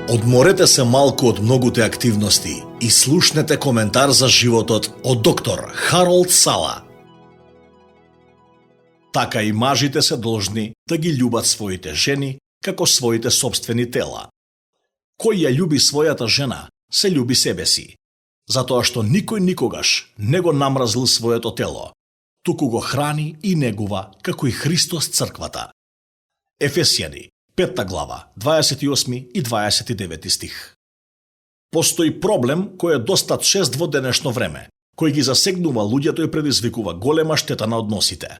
Одморете се малку од многуте активности и слушнете коментар за животот од доктор Харолд Сала. Така и мажите се должни да ги љубат своите жени како своите собствени тела. Кој ја љуби својата жена, се љуби себе си, затоа што никој никогаш не го намразил своето тело, туку го храни и негува како и Христос црквата. Ефесијани, 5 глава, 28 и 29 стих. Постои проблем кој е доста чест во денешно време, кој ги засегнува луѓето и предизвикува голема штета на односите.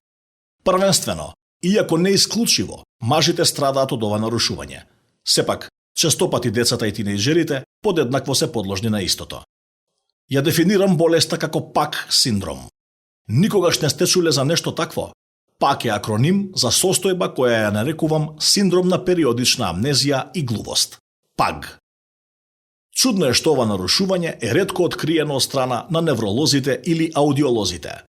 Првенствено, иако не исклучиво, мажите страдаат од ова нарушување. Сепак, честопати децата и тинејџерите подеднакво се подложни на истото. Ја дефинирам болеста како ПАК синдром. Никогаш не сте чуле за нешто такво? ПАК е акроним за состојба која ја нарекувам синдром на периодична амнезија и глувост. ПАГ. Чудно е што ова нарушување е ретко откриено од страна на невролозите или аудиолозите.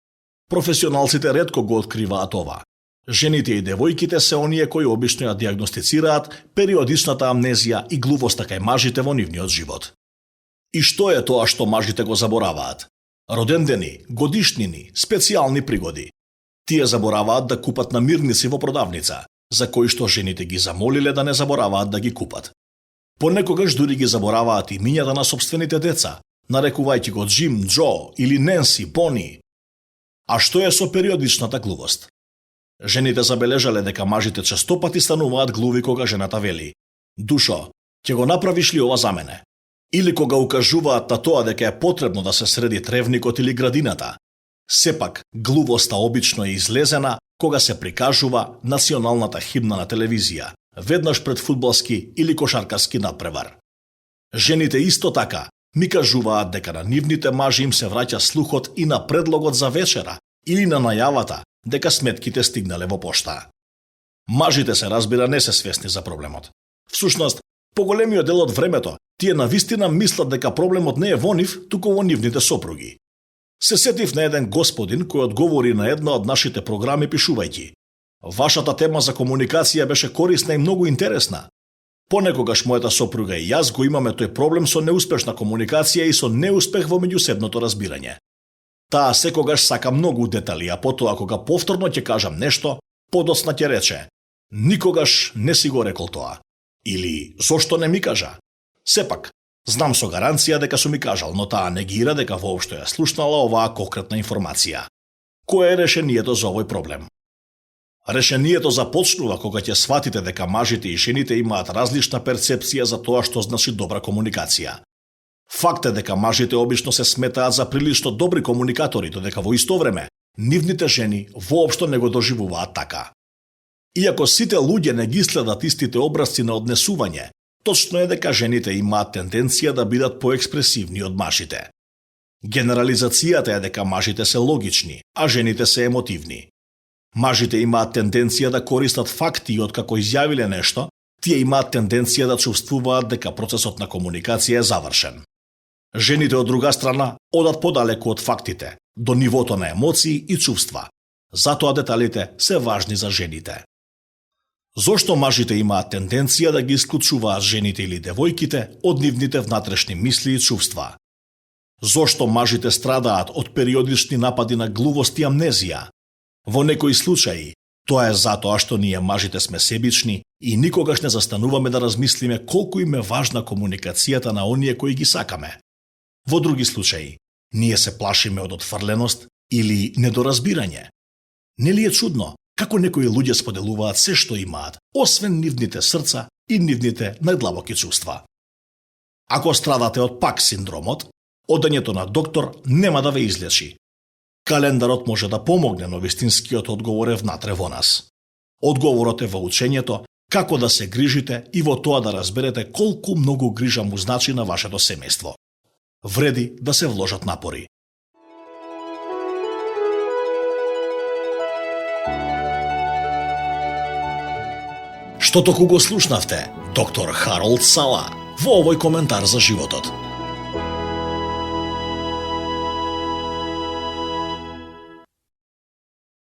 Професионалците ретко го откриваат ова. Жените и девојките се оние кои обично ја диагностицираат периодичната амнезија и глувоста кај мажите во нивниот живот. И што е тоа што мажите го забораваат? Родендени, годишнини, специјални пригоди. Тие забораваат да купат намирници во продавница, за кои што жените ги замолиле да не забораваат да ги купат. Понекогаш дури ги забораваат имињата на собствените деца, нарекувајќи го Джим, Џо или Ненси, Бони. А што е со периодичната глувост? Жените забележале дека мажите честопати стануваат глуви кога жената вели: "Душо, ќе го направиш ли ова за мене?" Или кога укажуваат на тоа дека е потребно да се среди тревникот или градината. Сепак, глувоста обично е излезена кога се прикажува националната химна на телевизија, веднаш пред фудбалски или кошаркарски надпревар. Жените исто така ми кажуваат дека на нивните мажи им се враќа слухот и на предлогот за вечера или на најавата дека сметките стигнале во пошта. Мажите се разбира не се свесни за проблемот. Всушност, поголемиот дел од времето, тие навистина мислат дека проблемот не е во нив, туку во нивните сопруги. Се сетив на еден господин кој одговори на една од нашите програми пишувајќи: "Вашата тема за комуникација беше корисна и многу интересна. Понекогаш мојата сопруга и јас го имаме тој проблем со неуспешна комуникација и со неуспех во меѓусебното разбирање. Таа секогаш сака многу детали, а потоа кога повторно ќе кажам нешто, подоцна ќе рече: "Никогаш не си го рекол тоа." Или "Зошто не ми кажа?" Сепак, знам со гаранција дека сум ми кажал, но таа негира дека воопшто ја слушнала оваа конкретна информација. Кое е решението за овој проблем? Решението започнува кога ќе сватите дека мажите и жените имаат различна перцепција за тоа што значи добра комуникација. Факт е дека мажите обично се сметаат за прилично добри комуникатори, додека во исто време нивните жени воопшто не го доживуваат така. Иако сите луѓе не ги следат истите образци на однесување, точно е дека жените имаат тенденција да бидат поекспресивни од мажите. Генерализацијата е дека мажите се логични, а жените се емотивни. Мажите имаат тенденција да користат факти и откако изјавиле нешто, тие имаат тенденција да чувствуваат дека процесот на комуникација е завршен. Жените од друга страна одат подалеку од фактите, до нивото на емоции и чувства. Затоа деталите се важни за жените. Зошто мажите имаат тенденција да ги исклучуваат жените или девојките од нивните внатрешни мисли и чувства? Зошто мажите страдаат од периодични напади на глувост и амнезија? Во некои случаи, тоа е затоа што ние мажите сме себични и никогаш не застануваме да размислиме колку им е важна комуникацијата на оние кои ги сакаме. Во други случаи, ние се плашиме од отфрленост или недоразбирање. Нели е чудно како некои луѓе споделуваат се што имаат, освен нивните срца и нивните најдлабоки чувства? Ако страдате од ПАК синдромот, одењето на доктор нема да ве излечи. Календарот може да помогне, но вистинскиот одговор е внатре во нас. Одговорот е во учењето како да се грижите и во тоа да разберете колку многу грижа му значи на вашето семејство. Вреди да се вложат напори. Што току го слушнавте, доктор Харолд Сала, во овој коментар за животот.